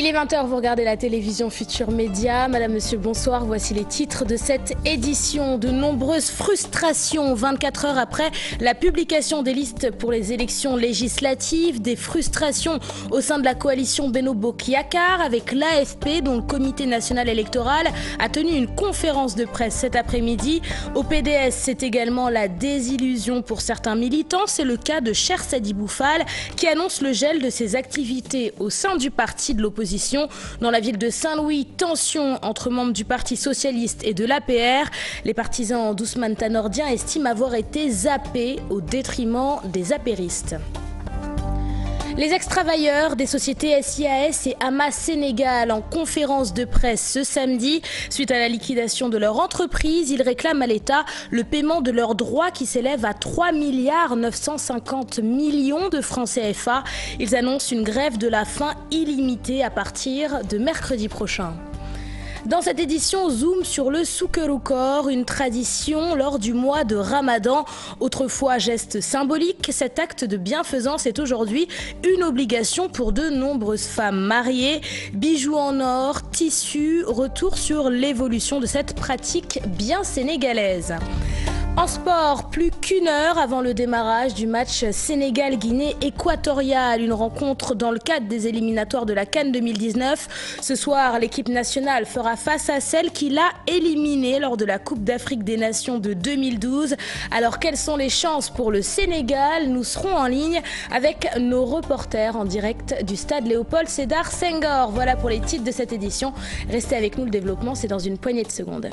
Il est 20 h, vous regardez la télévision Futur Média. Madame, monsieur, bonsoir. Voici les titres de cette édition. De nombreuses frustrations 24 heures après la publication des listes pour les élections législatives. Des frustrations au sein de la coalition Benno Bokk Yakaar avec l'AFP, dont le comité national électoral a tenu une conférence de presse cet après-midi. Au PDS, c'est également la désillusion pour certains militants. C'est le cas de Cheikh Sadibou Fall qui annonce le gel de ses activités au sein du parti de l'opposition. Dans la ville de Saint-Louis, tension entre membres du Parti socialiste et de l'APR. Les partisans d'Ousmane Tanordien estiment avoir été zappés au détriment des apéristes. Les ex-travailleurs des sociétés SIAS et Hamas Sénégal en conférence de presse ce samedi. Suite à la liquidation de leur entreprise, ils réclament à l'État le paiement de leurs droits qui s'élève à 3 950 millions de francs CFA. Ils annoncent une grève de la faim illimitée à partir de mercredi prochain. Dans cette édition, zoom sur le Sukkeru Koor, une tradition lors du mois de Ramadan. Autrefois geste symbolique, cet acte de bienfaisance est aujourd'hui une obligation pour de nombreuses femmes mariées. Bijoux en or, tissus, retour sur l'évolution de cette pratique bien sénégalaise. En sport, plus qu'une heure avant le démarrage du match Sénégal-Guinée équatoriale, une rencontre dans le cadre des éliminatoires de la CAN 2019. Ce soir, l'équipe nationale fera face à celle qui l'a éliminée lors de la Coupe d'Afrique des Nations de 2012. Alors, quelles sont les chances pour le Sénégal? Nous serons en ligne avec nos reporters en direct du stade Léopold Sédar Senghor. Voilà pour les titres de cette édition. Restez avec nous, le développement, c'est dans une poignée de secondes.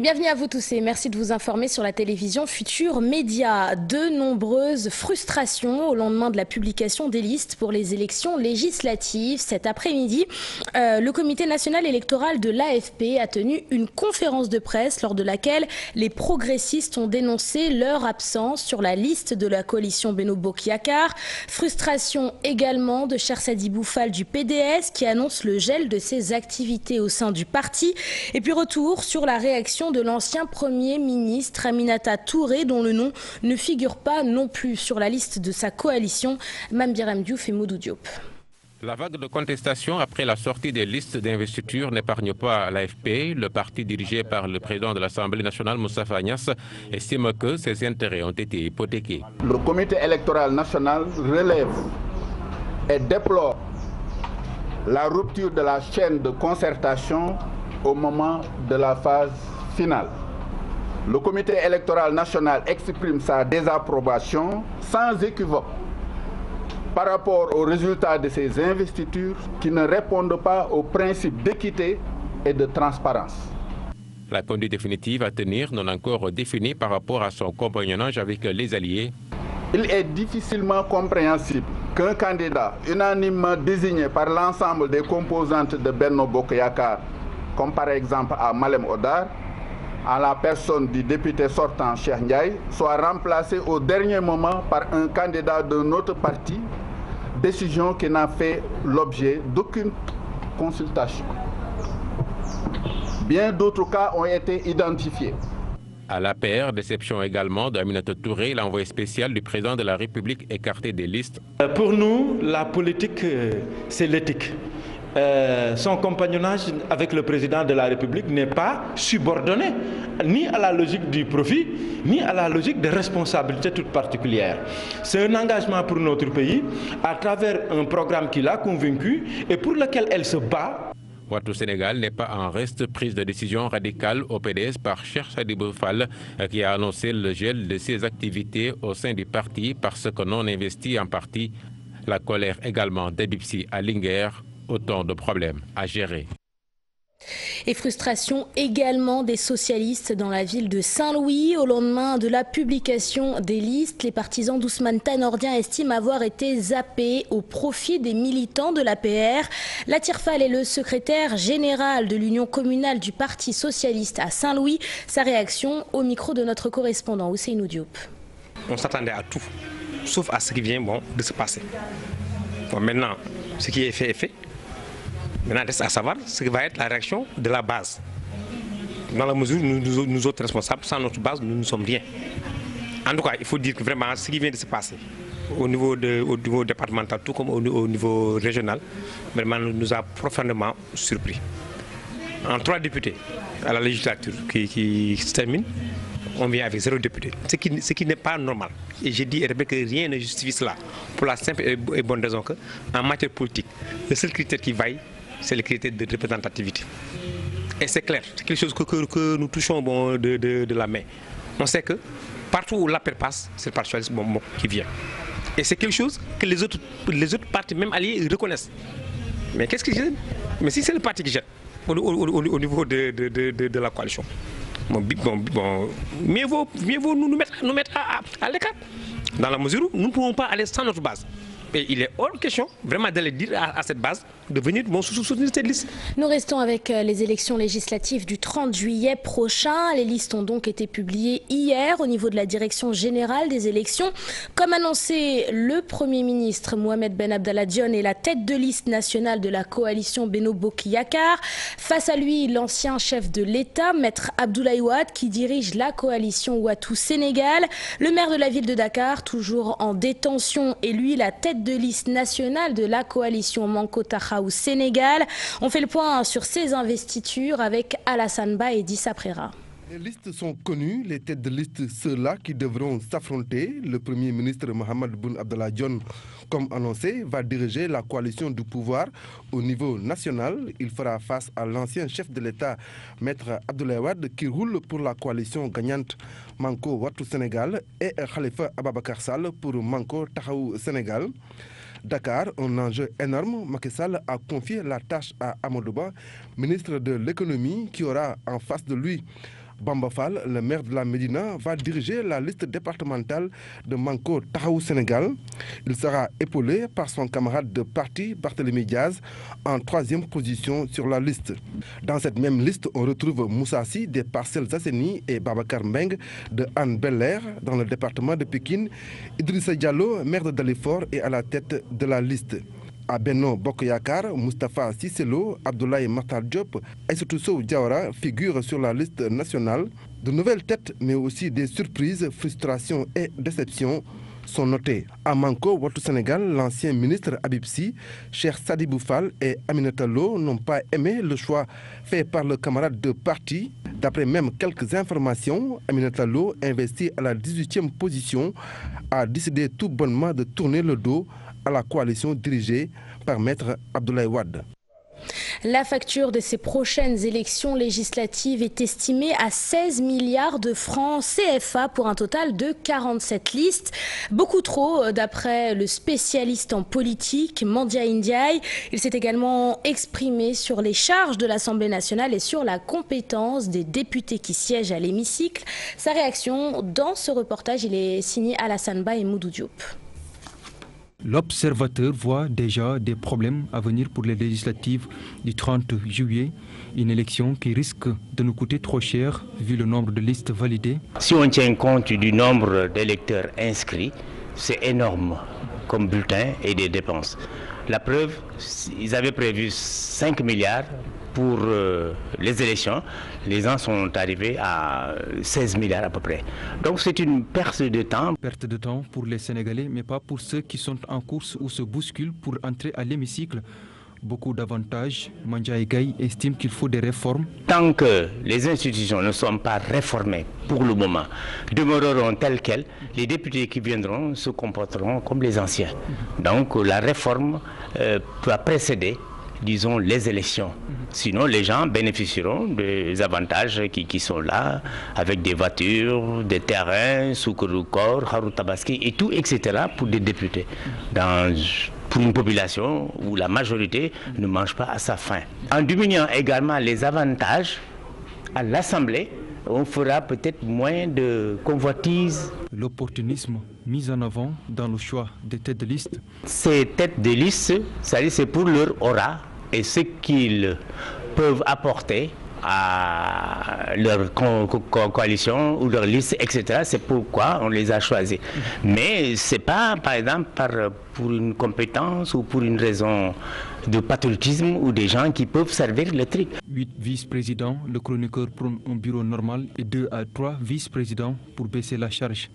Bienvenue à vous tous et merci de vous informer sur la télévision Futur Média. De nombreuses frustrations au lendemain de la publication des listes pour les élections législatives. Cet après-midi, le comité national électoral de l'AFP a tenu une conférence de presse lors de laquelle les progressistes ont dénoncé leur absence sur la liste de la coalition Benno Bokk Yakaar. Frustration également de Cheikh Sadibou Fall du PDS qui annonce le gel de ses activités au sein du parti. Et puis retour sur la réaction de l'ancien Premier ministre Aminata Touré, dont le nom ne figure pas non plus sur la liste de sa coalition, Mame Birame Diouf et Modou Diop. La vague de contestation après la sortie des listes d'investiture n'épargne pas l'AFP. Le parti dirigé par le président de l'Assemblée nationale, Moustapha Niasse, estime que ses intérêts ont été hypothéqués. Le comité électoral national relève et déplore la rupture de la chaîne de concertation au moment de la phase finale. Le comité électoral national exprime sa désapprobation sans équivoque par rapport aux résultats de ces investitures qui ne répondent pas aux principes d'équité et de transparence. La conduite définitive à tenir non encore définie par rapport à son compagnonnage avec les alliés. Il est difficilement compréhensible qu'un candidat unanimement désigné par l'ensemble des composantes de Benno Bokk Yakaar, comme par exemple à Malem Hodar, en la personne du député sortant Cheikh Ndiaye, soit remplacé au dernier moment par un candidat d'un autre parti, décision qui n'a fait l'objet d'aucune consultation. Bien d'autres cas ont été identifiés. À l'APR, déception également d'Aminata Touré, l'envoyé spécial du président de la République écarté des listes. Pour nous, la politique, c'est l'éthique. Son compagnonnage avec le président de la République n'est pas subordonné ni à la logique du profit, ni à la logique de responsabilité toute particulière. C'est un engagement pour notre pays à travers un programme qui l'a convaincu et pour lequel elle se bat. Ouattara Sénégal n'est pas en reste prise de décision radicale au PDS par Cheikh Sadibou Fall qui a annoncé le gel de ses activités au sein du parti parce que non investi en partie. La colère également d'Ebipsi à Linguère. Autant de problèmes à gérer. Et frustration également des socialistes dans la ville de Saint-Louis. Au lendemain de la publication des listes, les partisans d'Ousmane Tanordien estiment avoir été zappés au profit des militants de l'APR. Latir Fall est le secrétaire général de l'Union communale du Parti socialiste à Saint-Louis. Sa réaction au micro de notre correspondant Ousseynou Diop. On s'attendait à tout, sauf à ce qui vient de se passer. Bon, maintenant, ce qui est fait est fait. Maintenant, reste à savoir ce que va être la réaction de la base. dans la mesure où nous autres responsables, sans notre base, nous ne sommes rien. En tout cas, il faut dire que vraiment ce qui vient de se passer au niveau départemental, tout comme au niveau régional, vraiment nous a profondément surpris. En 3 députés à la législature qui se termine, on vient avec 0 député, ce qui n'est pas normal. Et j'ai dit et répété que rien ne justifie cela, pour la simple et bonne raison qu'en matière politique, le seul critère qui vaille, c'est le critère de représentativité. Et c'est clair, c'est quelque chose que nous touchons de la main. On sait que partout où l'appel passe, c'est le Parti socialiste qui vient. Et c'est quelque chose que les autres partis, même alliés, reconnaissent. Mais qu'est-ce qu'ils gênent? Mais si c'est le parti qui gêne au niveau de la coalition, mieux vaut nous mettre à l'écart, dans la mesure où nous ne pouvons pas aller sans notre base. Et il est hors question vraiment d'aller dire à cette base de venir soutenir cette liste. Nous restons avec les élections législatives du 30 juillet prochain. Les listes ont donc été publiées hier au niveau de la direction générale des élections. Comme annoncé, le Premier ministre Mohamed Ben Abdallah Dionne est la tête de liste nationale de la coalition Benno Bokk Yakaar. Face à lui, l'ancien chef de l'État, Maître Abdoulaye Wade, qui dirige la coalition Wattu Sénégal. Le maire de la ville de Dakar, toujours en détention, est lui la tête de liste nationale de la coalition Manko Taxawu Sénégal. On fait le point sur ces investitures avec Alassane Ba et Dissa Prera. Les listes sont connues, les têtes de liste, ceux-là qui devront s'affronter. Le Premier ministre Mohamed Boun Abdallah Dionne, comme annoncé, va diriger la coalition du pouvoir au niveau national. Il fera face à l'ancien chef de l'État, Maître Abdoulaye Wade, qui roule pour la coalition gagnante Manko Wattu Sénégal, et Khalifa Ababacar Sall pour Manko Taxawu Sénégal. Dakar, un enjeu énorme. Macky Sall a confié la tâche à Amadou Ba, ministre de l'économie, qui aura en face de lui Bamba Fall, le maire de la Médina, va diriger la liste départementale de Manko Taxawu Sénégal. Il sera épaulé par son camarade de parti, Barthélémy Diaz, en 3e position sur la liste. Dans cette même liste, on retrouve Moussa Sy des Parcelles Assainies et Babacar Mbengue de Hann Bel-Air dans le département de Pikine. Idrissa Diallo, maire de Dalifort, est à la tête de la liste. À Benno Bokk Yakaar, Moustapha Cissé Lo, Abdoulaye Makhtar Diop, Aïssatou Sow Diawara figurent sur la liste nationale. De nouvelles têtes, mais aussi des surprises, frustrations et déceptions sont notées. À Manko Wattu Sénégal, l'ancien ministre Habib Sy, Cheikh Sadibou Fall et Aminata Lo n'ont pas aimé le choix fait par le camarade de parti. D'après même quelques informations, Aminata Lo, investie à la 18e position, a décidé tout bonnement de tourner le dos à la coalition dirigée par Maître Abdoulaye Wade. La facture de ces prochaines élections législatives est estimée à 16 milliards de francs CFA pour un total de 47 listes. Beaucoup trop, d'après le spécialiste en politique, Mandia Ndiaye. Il s'est également exprimé sur les charges de l'Assemblée nationale et sur la compétence des députés qui siègent à l'hémicycle. Sa réaction dans ce reportage, il est signé Alassane Ba et Moudou Diop. L'observateur voit déjà des problèmes à venir pour les législatives du 30 juillet, une élection qui risque de nous coûter trop cher vu le nombre de listes validées. Si on tient compte du nombre d'électeurs inscrits, c'est énorme comme bulletin et des dépenses. La preuve, ils avaient prévu 5 milliards pour les élections. Les gens sont arrivés à 16 milliards à peu près. Donc c'est une perte de temps. Perte de temps pour les Sénégalais, mais pas pour ceux qui sont en course ou se bousculent pour entrer à l'hémicycle. Beaucoup d'avantages. Mandia Ndiaye estime qu'il faut des réformes. Tant que les institutions ne sont pas réformées pour le moment, demeureront telles quelles, les députés qui viendront se comporteront comme les anciens. Donc la réforme peut précéder, disons, les élections. Sinon, les gens bénéficieront des avantages qui sont là, avec des voitures, des terrains, Soukourou-Kor, Harou Tabaski et tout, etc. pour des députés. Pour une population où la majorité ne mange pas à sa faim. En diminuant également les avantages à l'Assemblée, on fera peut-être moins de convoitises. L'opportunisme mis en avant dans le choix des têtes de liste. Ces têtes de liste, c'est pour leur aura et ce qu'ils peuvent apporter à leur coalition ou leur liste, etc. C'est pourquoi on les a choisis. Mais ce n'est pas, par exemple, pour une compétence ou pour une raison de patriotisme ou des gens qui peuvent servir le truc. 8 vice-présidents, le chroniqueur prône un bureau normal et 2 à 3 vice-présidents pour baisser la charge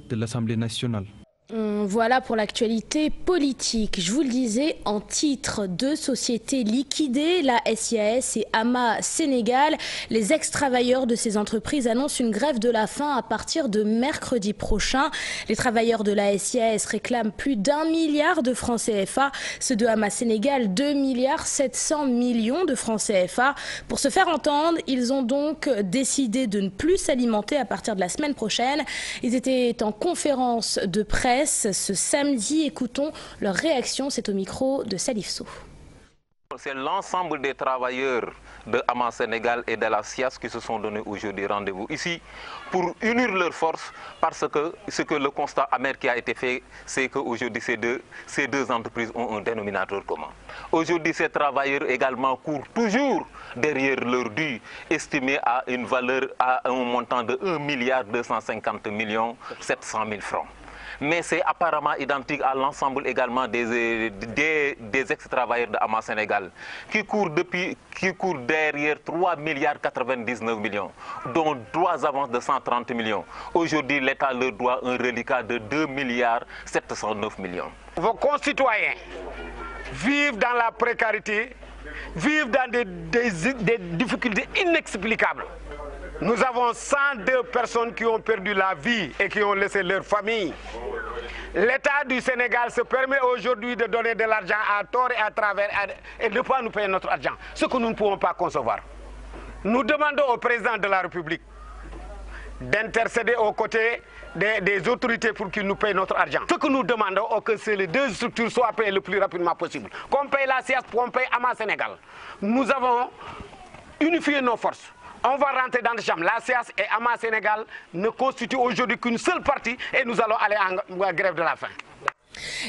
de l'Assemblée nationale. Voilà pour l'actualité politique. Je vous le disais, en titre, 2 sociétés liquidées, la SIAS et AMA Sénégal. Les ex-travailleurs de ces entreprises annoncent une grève de la faim à partir de mercredi prochain. Les travailleurs de la SIAS réclament plus d'1 milliard de francs CFA. Ceux de AMA Sénégal, 2 milliards 700 millions de francs CFA. Pour se faire entendre, ils ont donc décidé de ne plus s'alimenter à partir de la semaine prochaine. Ils étaient en conférence de presse ce samedi. Écoutons leur réaction, c'est au micro de Salif Sow. C'est l'ensemble des travailleurs de AMA Sénégal et de la SIAS qui se sont donnés aujourd'hui rendez-vous ici pour unir leurs forces, parce que ce que le constat amer qui a été fait, c'est qu'aujourd'hui ces deux entreprises ont un dénominateur commun. Aujourd'hui, ces travailleurs également courent toujours derrière leur dû, estimé à une valeur, à un montant de 1 milliard 250 millions 700 000 francs. Mais c'est apparemment identique à l'ensemble également des ex-travailleurs de AMA Sénégal qui courent derrière 3 milliards 99 millions, dont 3 avances de 130 millions. Aujourd'hui, l'État leur doit un reliquat de 2 milliards 709 millions. Vos concitoyens vivent dans la précarité, vivent dans des difficultés inexplicables. Nous avons 102 personnes qui ont perdu la vie et qui ont laissé leur famille. L'État du Sénégal se permet aujourd'hui de donner de l'argent à tort et à travers et de ne pas nous payer notre argent, ce que nous ne pouvons pas concevoir. Nous demandons au président de la République d'intercéder aux côtés des autorités pour qu'ils nous payent notre argent. Ce que nous demandons, c'est que les 2 structures soient payées le plus rapidement possible. Qu'on paye la SIAS, qu'on paye AMA Sénégal. Nous avons unifié nos forces. On va rentrer dans le champ. La SIAS et AMA Sénégal ne constituent aujourd'hui qu'une seule partie et nous allons aller en grève de la faim.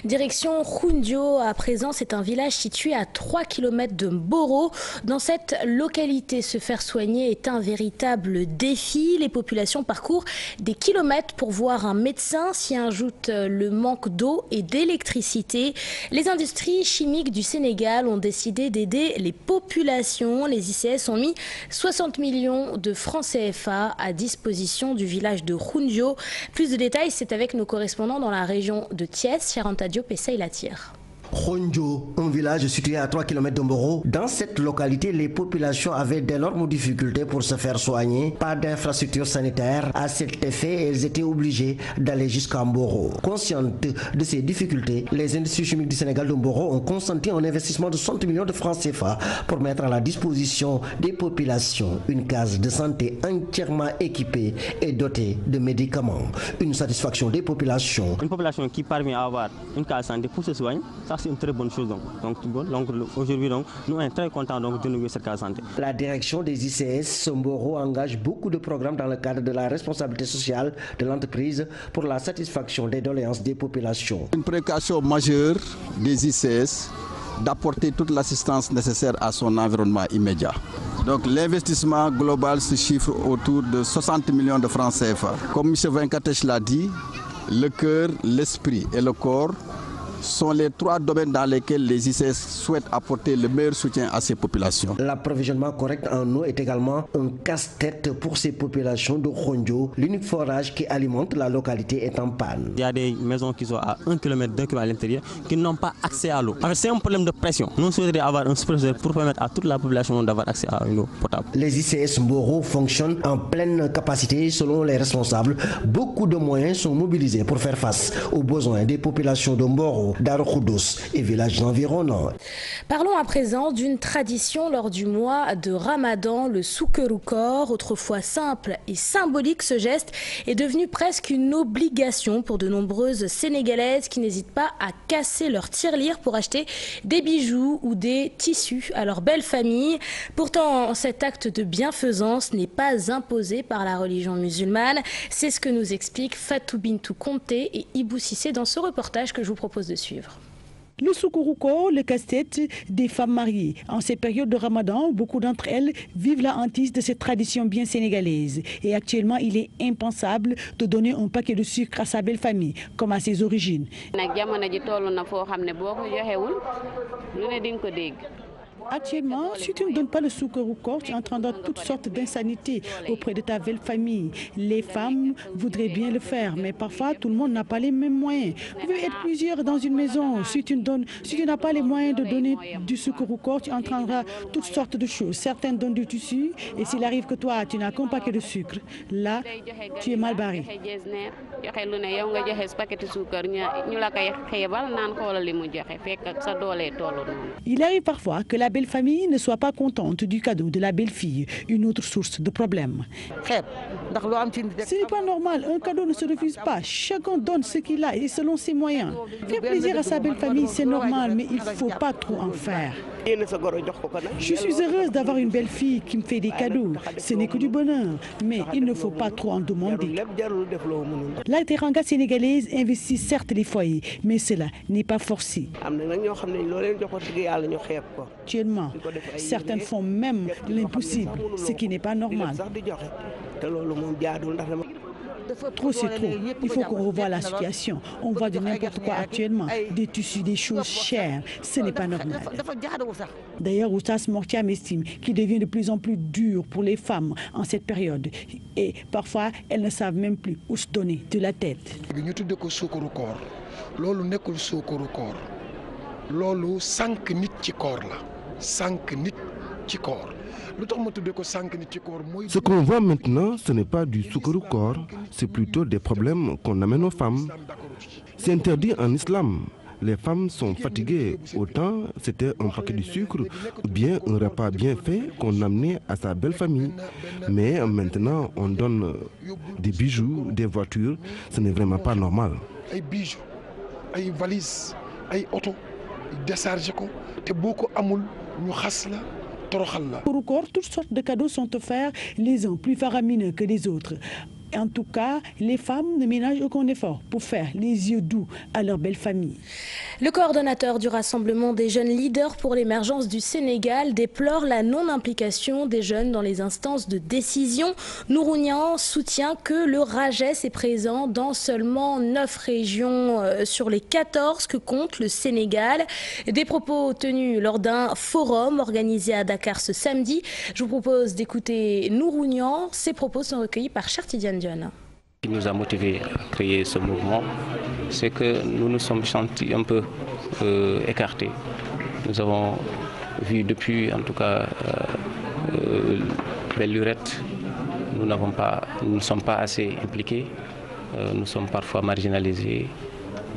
Direction Khoundio, à présent, c'est un village situé à 3 km de Mboro. Dans cette localité, se faire soigner est un véritable défi. Les populations parcourent des kilomètres pour voir un médecin. S'y ajoute le manque d'eau et d'électricité. Les industries chimiques du Sénégal ont décidé d'aider les populations. Les ICS ont mis 60 millions de francs CFA à disposition du village de Khoundio. Plus de détails, c'est avec nos correspondants dans la région de Thiès. Charanta Diop essaye la tire. Khondjo, un village situé à 3 km de Mboro. Dans cette localité, les populations avaient d'énormes difficultés pour se faire soigner. Pas d'infrastructure sanitaire. À cet effet, elles étaient obligées d'aller jusqu'à Mboro. Conscientes de ces difficultés, les industries chimiques du Sénégal de Mboro ont consenti un investissement de 60 millions de francs CFA pour mettre à la disposition des populations une case de santé entièrement équipée et dotée de médicaments. Une satisfaction des populations. Une population qui parvient à avoir une case de santé pour se soigner, ça c'est une très bonne chose. Donc aujourd'hui, nous sommes très contents de nouer cette case santé. La direction des ICS Mboro engage beaucoup de programmes dans le cadre de la responsabilité sociale de l'entreprise pour la satisfaction des doléances des populations. Une précaution majeure des ICS d'apporter toute l'assistance nécessaire à son environnement immédiat. Donc l'investissement global se chiffre autour de 60 millions de francs CFA. Comme M. Venkatesh l'a dit, le cœur, l'esprit et le corps sont les 3 domaines dans lesquels les ICS souhaitent apporter le meilleur soutien à ces populations. L'approvisionnement correct en eau est également un casse-tête pour ces populations de Khondjo. L'unique forage qui alimente la localité est en panne. Il y a des maisons qui sont à 1 km, 2 km à l'intérieur qui n'ont pas accès à l'eau. C'est un problème de pression. Nous souhaiterions avoir un superviseur pour permettre à toute la population d'avoir accès à une eau potable. Les ICS Mboro fonctionnent en pleine capacité selon les responsables. Beaucoup de moyens sont mobilisés pour faire face aux besoins des populations de Mboro, d'Aroukoudos et villages environnants. Parlons à présent d'une tradition lors du mois de Ramadan, le soukeroukor. Autrefois simple et symbolique, ce geste est devenu presque une obligation pour de nombreuses Sénégalaises qui n'hésitent pas à casser leur tirelire pour acheter des bijoux ou des tissus à leur belle famille. Pourtant, cet acte de bienfaisance n'est pas imposé par la religion musulmane. C'est ce que nous expliquent Fatou Bintou Conté et Ibou Cissé dans ce reportage que je vous propose de suivre. Le soukourouko, le casse-tête des femmes mariées. En cette période de Ramadan, beaucoup d'entre elles vivent la hantise de cette tradition bien sénégalaise. Et actuellement, il est impensable de donner un paquet de sucre à sa belle famille, comme à ses origines. Actuellement, si tu ne donnes pas le sucre au corps, tu entres dans toutes sortes d'insanités auprès de ta belle famille. Les femmes voudraient bien le faire, mais parfois tout le monde n'a pas les mêmes moyens. Vous pouvez être plusieurs dans une maison. Si tu n'as pas les moyens de donner du sucre au corps, tu entendras toutes sortes de choses. Certaines donnent du tissu, et s'il arrive que toi, tu n'as qu'un paquet de sucre, là, tu es mal barré. Il arrive parfois que la belle-famille ne soit pas contente du cadeau de la belle-fille, une autre source de problème. Ce n'est pas normal, un cadeau ne se refuse pas. Chacun donne ce qu'il a et selon ses moyens. Faire plaisir à sa belle-famille, c'est normal, mais il ne faut pas trop en faire. Je suis heureuse d'avoir une belle-fille qui me fait des cadeaux. Ce n'est que du bonheur, mais il ne faut pas trop en demander. La teranga sénégalaise investit certes les foyers, mais cela n'est pas forcé. Actuellement, certaines font même l'impossible, ce qui n'est pas normal. Trop, c'est trop. Il faut qu'on revoie la situation. On voit de n'importe quoi actuellement. Des tissus, des choses chères. Ce n'est pas normal. D'ailleurs, Oustas Mortiam estime qu'il devient de plus en plus dur pour les femmes en cette période. Et parfois, elles ne savent même plus où se donner de la tête. Ce qu'on voit maintenant, ce n'est pas du sucre corps, c'est plutôt des problèmes qu'on amène aux femmes. C'est interdit en islam. Les femmes sont fatiguées. Autant c'était un paquet de sucre ou bien un repas bien fait qu'on amenait à sa belle famille. Mais maintenant, on donne des bijoux, des voitures. Ce n'est vraiment pas normal. Des bijoux, des valises, des autos, des décharges, et beaucoup amoul, nous chassons. Pour le corps, toutes sortes de cadeaux sont offerts, les uns plus faramineux que les autres. En tout cas, les femmes ne ménagent aucun effort pour faire les yeux doux à leur belle famille. Le coordonnateur du Rassemblement des jeunes leaders pour l'émergence du Sénégal déplore la non-implication des jeunes dans les instances de décision. Nourounian soutient que le RAGES est présent dans seulement 9 régions sur les 14 que compte le Sénégal. Des propos tenus lors d'un forum organisé à Dakar ce samedi. Je vous propose d'écouter Nourounian. Ces propos sont recueillis par Chartidiane. Ce qui nous a motivés à créer ce mouvement, c'est que nous nous sommes sentis un peu écartés. Nous avons vu depuis, en tout cas, Belle Lurette, nous ne sommes pas assez impliqués, nous sommes parfois marginalisés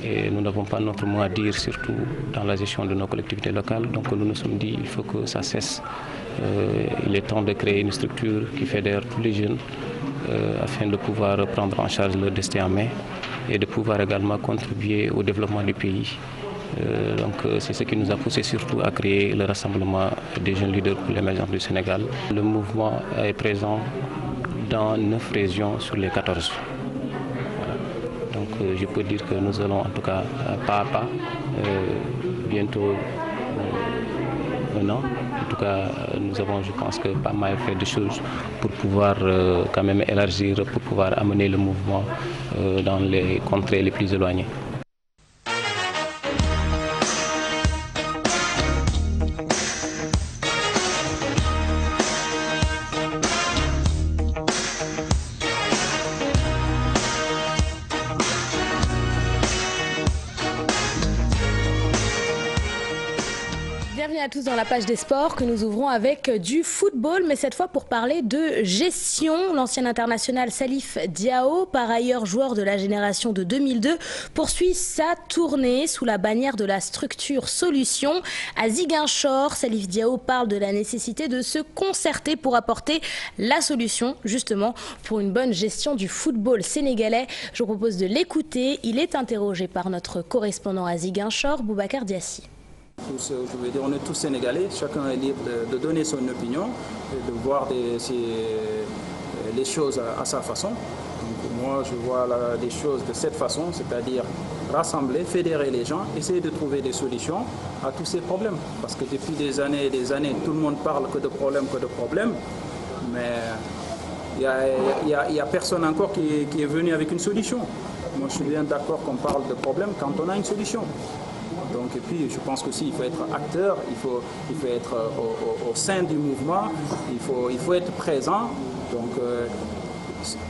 et nous n'avons pas notre mot à dire, surtout dans la gestion de nos collectivités locales. Donc nous nous sommes dit qu'il faut que ça cesse. Il est temps de créer une structure qui fédère tous les jeunes afin de pouvoir prendre en charge leur destin en main et de pouvoir également contribuer au développement du pays. Donc c'est ce qui nous a poussé surtout à créer le Rassemblement des jeunes leaders pour l'émergence du Sénégal. Le mouvement est présent dans 9 régions sur les 14. Donc je peux dire que nous allons en tout cas pas à pas, bientôt un an. En tout cas, nous avons, je pense, que pas mal fait de choses pour pouvoir quand même élargir, pour pouvoir amener le mouvement dans les contrées les plus éloignées. Bienvenue à tous dans la page des sports que nous ouvrons avec du football, mais cette fois pour parler de gestion. L'ancien international Salif Diao, par ailleurs joueur de la génération de 2002, poursuit sa tournée sous la bannière de la structure Solution. À Ziguinchor, Salif Diao parle de la nécessité de se concerter pour apporter la solution, justement, pour une bonne gestion du football sénégalais. Je vous propose de l'écouter. Il est interrogé par notre correspondant à Ziguinchor, Boubacar Diassi. On est tous sénégalais, chacun est libre de donner son opinion et de voir les choses à sa façon. Donc moi je vois les choses de cette façon, c'est-à-dire rassembler, fédérer les gens, essayer de trouver des solutions à tous ces problèmes. Parce que depuis des années et des années, tout le monde parle que de problèmes, mais il n'y a personne encore qui est venu avec une solution. Moi, je suis bien d'accord qu'on parle de problèmes quand on a une solution. Donc, et puis, je pense qu'aussi, il faut être acteur, il faut être au sein du mouvement, il faut être présent. Donc,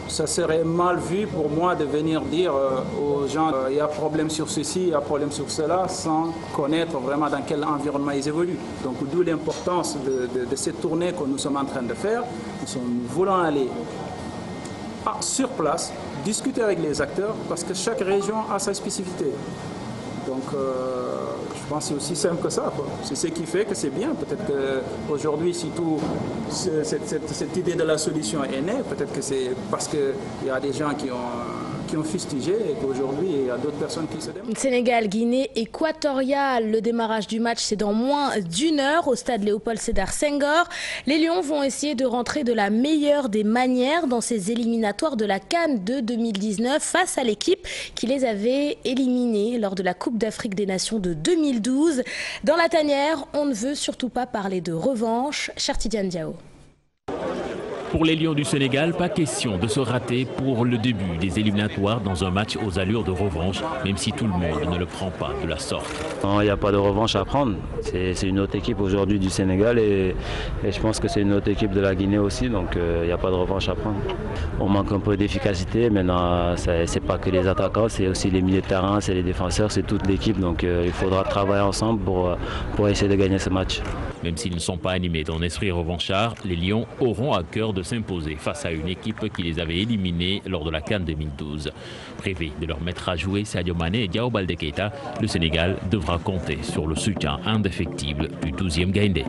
ça serait mal vu pour moi de venir dire aux gens il y a problème sur ceci, il y a problème sur cela, sans connaître vraiment dans quel environnement ils évoluent. Donc, d'où l'importance de cette tournée que nous sommes en train de faire. Nous voulons aller sur place, discuter avec les acteurs, parce que chaque région a sa spécificité. Donc, je pense que c'est aussi simple que ça. C'est ce qui fait que c'est bien. Peut-être qu'aujourd'hui, si tout cette idée de la solution est née, peut-être que c'est parce qu'il y a des gens qui ont fustigé et qu'aujourd'hui, il y a d'autres personnes qui se démarquent. Sénégal, Guinée équatoriale. Le démarrage du match, c'est dans moins d'1 heure au stade Léopold Sédar Senghor. Les Lions vont essayer de rentrer de la meilleure des manières dans ces éliminatoires de la CAN de 2019 face à l'équipe qui les avait éliminés lors de la Coupe d'Afrique des Nations de 2012. Dans la tanière, on ne veut surtout pas parler de revanche. Chartidiane Diao. Pour les Lions du Sénégal, pas question de se rater pour le début des éliminatoires dans un match aux allures de revanche, même si tout le monde ne le prend pas de la sorte. Non, il n'y a pas de revanche à prendre. C'est une autre équipe aujourd'hui du Sénégal et je pense que c'est une autre équipe de la Guinée aussi, donc il n'y a pas de revanche à prendre. On manque un peu d'efficacité, maintenant c'est pas que les attaquants, c'est aussi les milieux de terrain, c'est les défenseurs, c'est toute l'équipe, donc il faudra travailler ensemble pour essayer de gagner ce match. Même s'ils ne sont pas animés d'un esprit revanchard, les Lions auront à cœur de s'imposer face à une équipe qui les avait éliminés lors de la CAN 2012. Privé de leur mettre à jouer Sadio Mané et Diao Baldé Keita, le Sénégal devra compter sur le soutien indéfectible du 12e Gaïndé.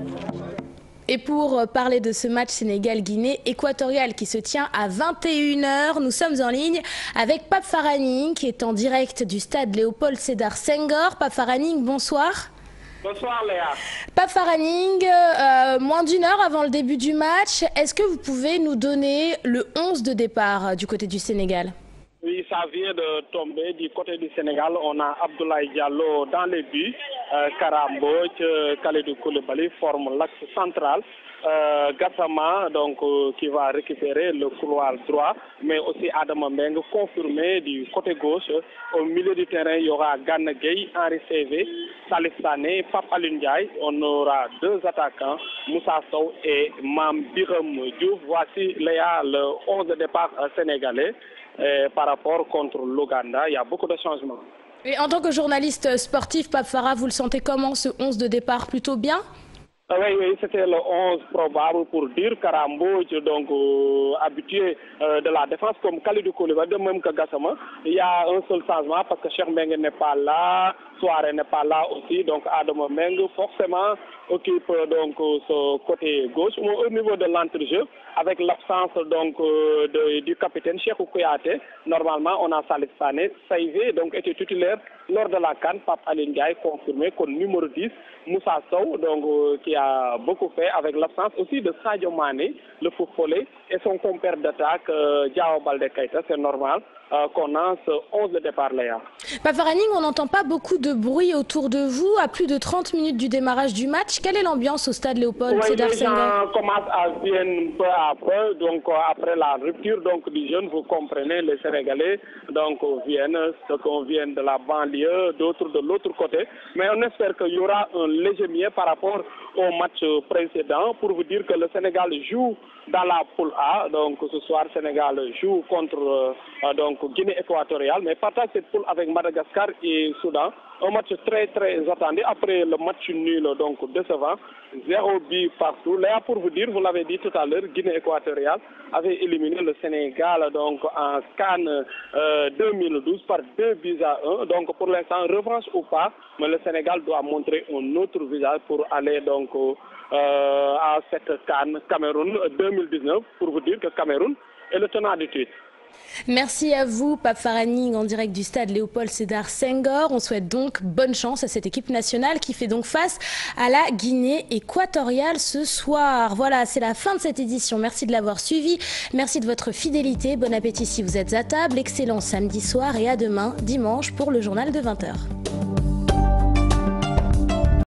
Et pour parler de ce match Sénégal-Guinée équatoriale qui se tient à 21 h, nous sommes en ligne avec Pape Faraning qui est en direct du stade Léopold Sédar Senghor. Pape Faraning, bonsoir. Bonsoir Léa. Pape Faraning, moins d'1 heure avant le début du match, est-ce que vous pouvez nous donner le 11 de départ du côté du Sénégal? Oui, ça vient de tomber du côté du Sénégal. On a Abdoulaye Diallo dans les buts. Karambo, Kalidou Koulibaly forme l'axe central. Gassama donc qui va récupérer le couloir droit, mais aussi Adama Mbeng confirmé du côté gauche. Au milieu du terrain, il y aura Gana Gueye, Henri Saivet, Salif Sané, Pape Alioune Ndiaye. On aura 2 attaquants, Moussa Sow et Mame Biram Diouf. Voici Léa, le 11 de départ sénégalais par rapport contre l'Ouganda. Il y a beaucoup de changements. Et en tant que journaliste sportif, Pape Farah, vous le sentez comment ce 11 de départ? Plutôt bien? Oui, c'était le 11 probable pour dire Karambo, donc habitué de la défense comme Kalidou Koulibaly, de même que Gassama. Il y a un seul changement parce que Cheikh Mbengue n'est pas là, Souaré n'est pas là aussi, donc Adama Mbengue forcément occupe donc ce côté gauche. Au niveau de l'entrejeu, avec l'absence donc du capitaine Cheikh Kouyaté, normalement on a Salif Sané, Saivet donc était titulaire lors de la CAN, Pape Alioune Ndiaye confirmé comme numéro 10, Moussa Sow donc qui a beaucoup fait avec l'absence aussi de Sadio Mané, le footballeur, et son compère d'attaque Diao Baldé Keita. C'est normal qu'on a ce 11 de départ Léa. Pape Faraning, on n'entend pas beaucoup de bruit autour de vous à plus de 30 minutes du démarrage du match. Quelle est l'ambiance au stade Léopold Sédar Senghor? Les gens commencent à venir peu à peu, donc après la rupture donc, du jeune, vous comprenez, les Sénégalais donc viennent, ceux qu'on vient de la banlieue, d'autres de l'autre côté. Mais on espère qu'il y aura un léger mieux par rapport au match précédent pour vous dire que le Sénégal joue dans la poule A. Donc ce soir, Sénégal joue contre donc Guinée équatoriale, mais partage cette poule avec Madagascar et Soudan. Un match très attendu après le match nul donc décevant, 0 but partout. Là pour vous dire, vous l'avez dit tout à l'heure, Guinée équatoriale avait éliminé le Sénégal donc en CAN 2012 par 2 buts à 1. Donc pour l'instant, revanche ou pas, mais le Sénégal doit montrer un autre visage pour aller donc à cette CAN Cameroun 2019, pour vous dire que Cameroun est le tenant du titre. Merci à vous, Pape Farani, en direct du stade Léopold Sédar Senghor. On souhaite donc bonne chance à cette équipe nationale qui fait donc face à la Guinée équatoriale ce soir. Voilà, c'est la fin de cette édition. Merci de l'avoir suivi. Merci de votre fidélité. Bon appétit si vous êtes à table. Excellent samedi soir et à demain, dimanche, pour le journal de 20h.